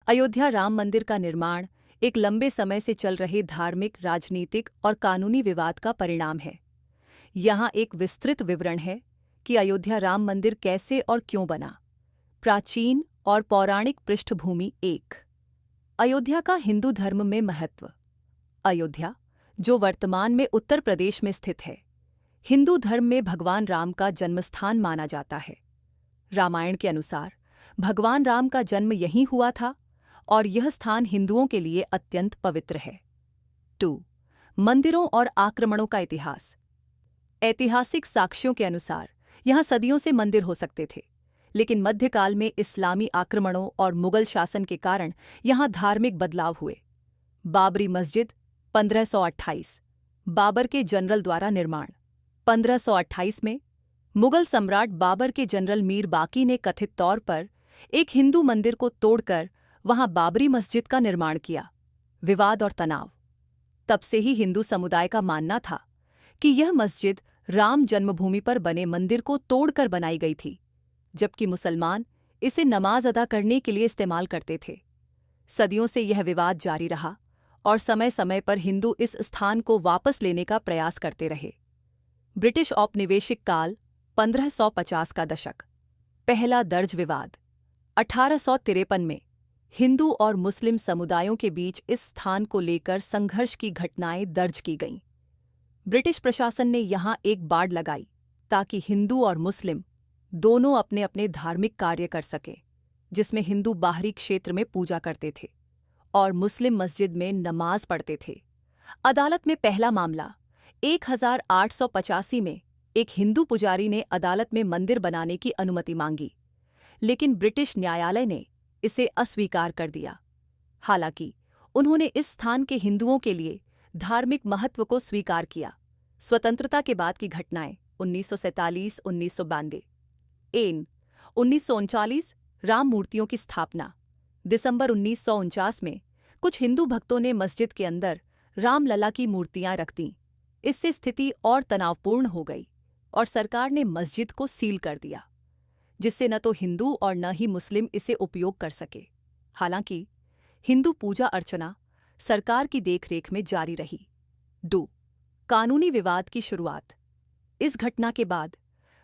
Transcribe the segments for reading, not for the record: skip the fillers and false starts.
अयोध्या राम मंदिर का निर्माण एक लंबे समय से चल रहे धार्मिक, राजनीतिक और कानूनी विवाद का परिणाम है। यहाँ एक विस्तृत विवरण है कि अयोध्या राम मंदिर कैसे और क्यों बना। प्राचीन और पौराणिक पृष्ठभूमि। 1। अयोध्या का हिंदू धर्म में महत्व। अयोध्या, जो वर्तमान में उत्तर प्रदेश में स्थित है, हिंदू धर्म में भगवान राम का जन्मस्थान माना जाता है। रामायण के अनुसार भगवान राम का जन्म यहीं हुआ था और यह स्थान हिंदुओं के लिए अत्यंत पवित्र है। 2. मंदिरों और आक्रमणों का इतिहास। ऐतिहासिक साक्ष्यों के अनुसार यहाँ सदियों से मंदिर हो सकते थे, लेकिन मध्यकाल में इस्लामी आक्रमणों और मुगल शासन के कारण यहाँ धार्मिक बदलाव हुए। बाबरी मस्जिद 1528, बाबर के जनरल द्वारा निर्माण। 1528 में मुगल सम्राट बाबर के जनरल मीर बाकी ने कथित तौर पर एक हिंदू मंदिर को तोड़कर वहां बाबरी मस्जिद का निर्माण किया। विवाद और तनाव। तब से ही हिंदू समुदाय का मानना था कि यह मस्जिद राम जन्मभूमि पर बने मंदिर को तोड़कर बनाई गई थी, जबकि मुसलमान इसे नमाज अदा करने के लिए इस्तेमाल करते थे। सदियों से यह विवाद जारी रहा और समय समय पर हिंदू इस स्थान को वापस लेने का प्रयास करते रहे। ब्रिटिश औपनिवेशिक काल 1550 का दशक। पहला दर्ज विवाद। 1853 में हिंदू और मुस्लिम समुदायों के बीच इस स्थान को लेकर संघर्ष की घटनाएं दर्ज की गईं। ब्रिटिश प्रशासन ने यहां एक बाड़ लगाई ताकि हिंदू और मुस्लिम दोनों अपने अपने धार्मिक कार्य कर सकें, जिसमें हिंदू बाहरी क्षेत्र में पूजा करते थे और मुस्लिम मस्जिद में नमाज पढ़ते थे। अदालत में पहला मामला 1885 में एक हिंदू पुजारी ने अदालत में मंदिर बनाने की अनुमति मांगी, लेकिन ब्रिटिश न्यायालय ने इसे अस्वीकार कर दिया। हालांकि उन्होंने इस स्थान के हिंदुओं के लिए धार्मिक महत्व को स्वीकार किया। स्वतंत्रता के बाद की घटनाएं 1947-1992। 1939 राम मूर्तियों की स्थापना। दिसंबर 1949 में कुछ हिंदू भक्तों ने मस्जिद के अंदर रामलला की मूर्तियां रख दीं। इससे स्थिति और तनावपूर्ण हो गई और सरकार ने मस्जिद को सील कर दिया, जिससे न तो हिंदू और न ही मुस्लिम इसे उपयोग कर सके। हालांकि हिंदू पूजा अर्चना सरकार की देखरेख में जारी रही। 2. कानूनी विवाद की शुरुआत। इस घटना के बाद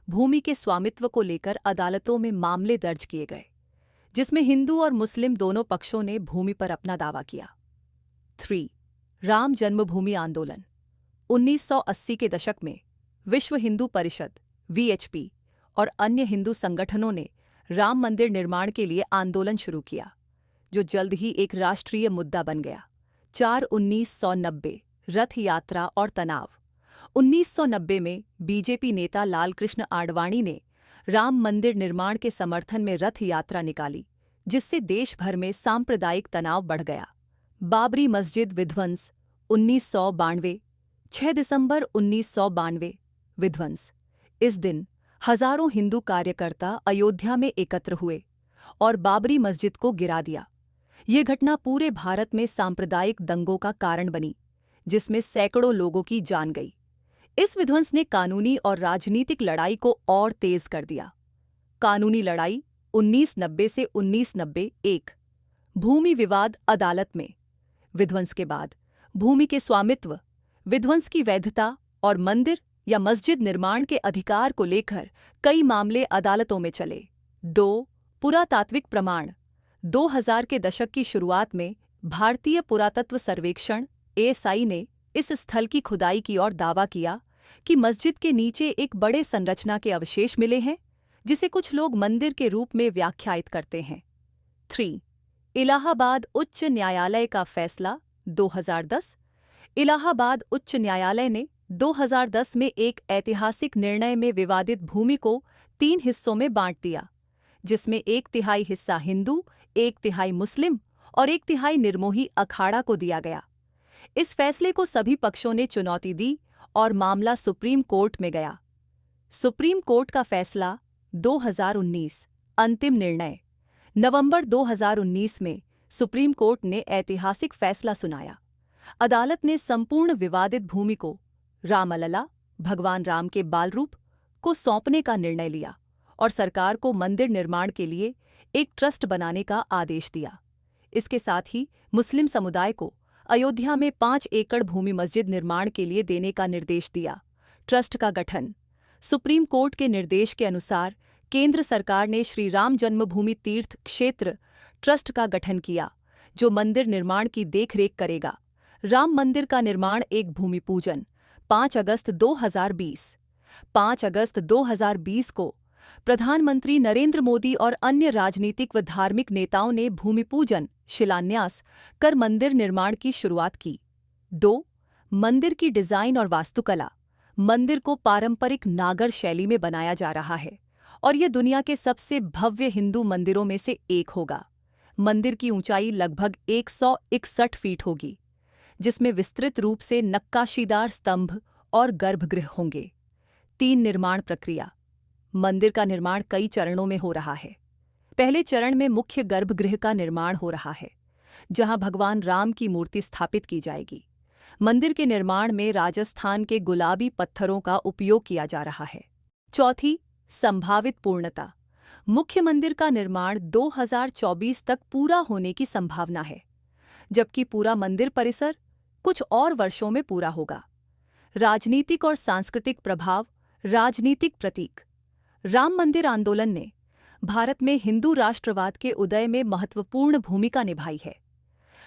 भूमि के स्वामित्व को लेकर अदालतों में मामले दर्ज किए गए, जिसमें हिंदू और मुस्लिम दोनों पक्षों ने भूमि पर अपना दावा किया। 3. राम जन्मभूमि आंदोलन। 1980 के दशक में विश्व हिंदू परिषद (VHP) और अन्य हिंदू संगठनों ने राम मंदिर निर्माण के लिए आंदोलन शुरू किया, जो जल्द ही एक राष्ट्रीय मुद्दा बन गया। 4/1990 रथ यात्रा और तनाव। 1990 में बीजेपी नेता लालकृष्ण आडवाणी ने राम मंदिर निर्माण के समर्थन में रथ यात्रा निकाली, जिससे देश भर में सांप्रदायिक तनाव बढ़ गया। बाबरी मस्जिद विध्वंस 1992। 6 दिसंबर 1992 विध्वंस। इस दिन हजारों हिंदू कार्यकर्ता अयोध्या में एकत्र हुए और बाबरी मस्जिद को गिरा दिया। ये घटना पूरे भारत में सांप्रदायिक दंगों का कारण बनी, जिसमें सैकड़ों लोगों की जान गई। इस विध्वंस ने कानूनी और राजनीतिक लड़ाई को और तेज कर दिया। कानूनी लड़ाई 1990 से 1990। 1. भूमि विवाद अदालत में। विध्वंस के बाद भूमि के स्वामित्व, विध्वंस की वैधता और मंदिर या मस्जिद निर्माण के अधिकार को लेकर कई मामले अदालतों में चले। 2. पुरातात्विक प्रमाण। 2000 के दशक की शुरुआत में भारतीय पुरातत्व सर्वेक्षण (ASI) ने इस स्थल की खुदाई की और दावा किया कि मस्जिद के नीचे एक बड़े संरचना के अवशेष मिले हैं, जिसे कुछ लोग मंदिर के रूप में व्याख्यायित करते हैं। 3. इलाहाबाद उच्च न्यायालय का फैसला 2010। इलाहाबाद उच्च न्यायालय ने 2010 में एक ऐतिहासिक निर्णय में विवादित भूमि को 3 हिस्सों में बांट दिया, जिसमें 1/3 हिस्सा हिंदू, 1/3 मुस्लिम और 1/3 निर्मोही अखाड़ा को दिया गया। इस फैसले को सभी पक्षों ने चुनौती दी और मामला सुप्रीम कोर्ट में गया। सुप्रीम कोर्ट का फैसला 2019। अंतिम निर्णय। नवंबर 2019 में सुप्रीम कोर्ट ने ऐतिहासिक फैसला सुनाया। अदालत ने संपूर्ण विवादित भूमि को रामलला, भगवान राम के बाल रूप, को सौंपने का निर्णय लिया और सरकार को मंदिर निर्माण के लिए एक ट्रस्ट बनाने का आदेश दिया। इसके साथ ही मुस्लिम समुदाय को अयोध्या में 5 एकड़ भूमि मस्जिद निर्माण के लिए देने का निर्देश दिया। ट्रस्ट का गठन। सुप्रीम कोर्ट के निर्देश के अनुसार केंद्र सरकार ने श्री राम जन्मभूमि तीर्थ क्षेत्र ट्रस्ट का गठन किया, जो मंदिर निर्माण की देखरेख करेगा। राम मंदिर का निर्माण एक भूमि पूजन 5 अगस्त 2020 को प्रधानमंत्री नरेंद्र मोदी और अन्य राजनीतिक व धार्मिक नेताओं ने भूमि पूजन शिलान्यास कर मंदिर निर्माण की शुरुआत की। 2. मंदिर की डिजाइन और वास्तुकला। मंदिर को पारंपरिक नागर शैली में बनाया जा रहा है और यह दुनिया के सबसे भव्य हिंदू मंदिरों में से एक होगा। मंदिर की ऊंचाई लगभग 161 फीट होगी, जिसमें विस्तृत रूप से नक्काशीदार स्तंभ और गर्भगृह होंगे। 3. निर्माण प्रक्रिया। मंदिर का निर्माण कई चरणों में हो रहा है। पहले चरण में मुख्य गर्भगृह का निर्माण हो रहा है, जहां भगवान राम की मूर्ति स्थापित की जाएगी। मंदिर के निर्माण में राजस्थान के गुलाबी पत्थरों का उपयोग किया जा रहा है। 4. संभावित पूर्णता। मुख्य मंदिर का निर्माण 2024 तक पूरा होने की संभावना है, जबकि पूरा मंदिर परिसर कुछ और वर्षों में पूरा होगा। राजनीतिक और सांस्कृतिक प्रभाव। राजनीतिक प्रतीक। राम मंदिर आंदोलन ने भारत में हिंदू राष्ट्रवाद के उदय में महत्वपूर्ण भूमिका निभाई है।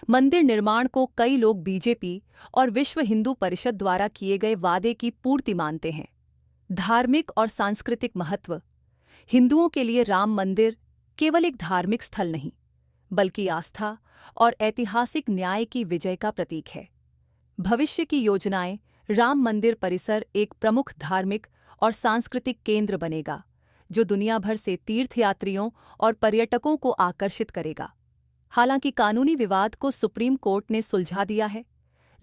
मंदिर निर्माण को कई लोग बीजेपी और विश्व हिंदू परिषद द्वारा किए गए वादे की पूर्ति मानते हैं। धार्मिक और सांस्कृतिक महत्व। हिंदुओं के लिए राम मंदिर केवल एक धार्मिक स्थल नहीं, बल्कि आस्था और ऐतिहासिक न्याय की विजय का प्रतीक है। भविष्य की योजनाएं। राम मंदिर परिसर एक प्रमुख धार्मिक और सांस्कृतिक केंद्र बनेगा, जो दुनिया भर से तीर्थयात्रियों और पर्यटकों को आकर्षित करेगा। हालांकि कानूनी विवाद को सुप्रीम कोर्ट ने सुलझा दिया है,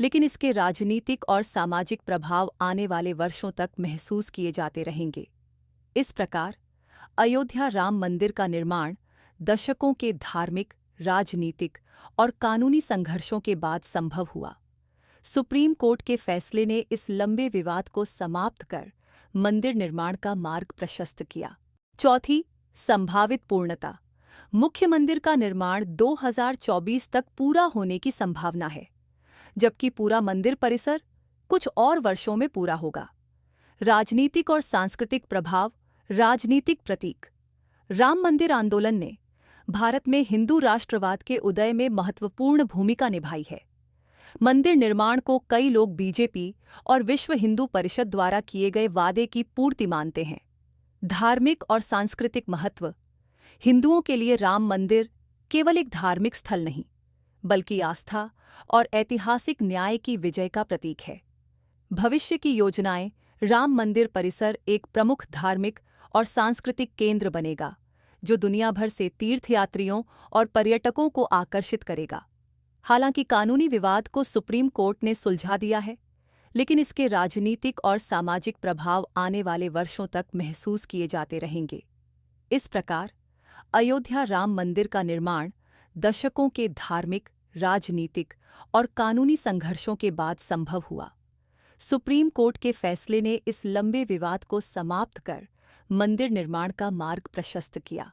लेकिन इसके राजनीतिक और सामाजिक प्रभाव आने वाले वर्षों तक महसूस किए जाते रहेंगे। इस प्रकार अयोध्या राम मंदिर का निर्माण दशकों के धार्मिक, राजनीतिक और कानूनी संघर्षों के बाद संभव हुआ। सुप्रीम कोर्ट के फैसले ने इस लंबे विवाद को समाप्त कर मंदिर निर्माण का मार्ग प्रशस्त किया। 4. संभावित पूर्णता। मुख्य मंदिर का निर्माण 2024 तक पूरा होने की संभावना है, जबकि पूरा मंदिर परिसर कुछ और वर्षों में पूरा होगा। राजनीतिक और सांस्कृतिक प्रभाव। राजनीतिक प्रतीक। राम मंदिर आंदोलन ने भारत में हिंदू राष्ट्रवाद के उदय में महत्वपूर्ण भूमिका निभाई है। मंदिर निर्माण को कई लोग बीजेपी और विश्व हिंदू परिषद द्वारा किए गए वादे की पूर्ति मानते हैं। धार्मिक और सांस्कृतिक महत्व। हिंदुओं के लिए राम मंदिर केवल एक धार्मिक स्थल नहीं, बल्कि आस्था और ऐतिहासिक न्याय की विजय का प्रतीक है। भविष्य की योजनाएं। राम मंदिर परिसर एक प्रमुख धार्मिक और सांस्कृतिक केंद्र बनेगा, जो दुनिया भर से तीर्थयात्रियों और पर्यटकों को आकर्षित करेगा। हालांकि कानूनी विवाद को सुप्रीम कोर्ट ने सुलझा दिया है, लेकिन इसके राजनीतिक और सामाजिक प्रभाव आने वाले वर्षों तक महसूस किए जाते रहेंगे। इस प्रकार अयोध्या राम मंदिर का निर्माण दशकों के धार्मिक, राजनीतिक और कानूनी संघर्षों के बाद संभव हुआ। सुप्रीम कोर्ट के फैसले ने इस लंबे विवाद को समाप्त कर मंदिर निर्माण का मार्ग प्रशस्त किया।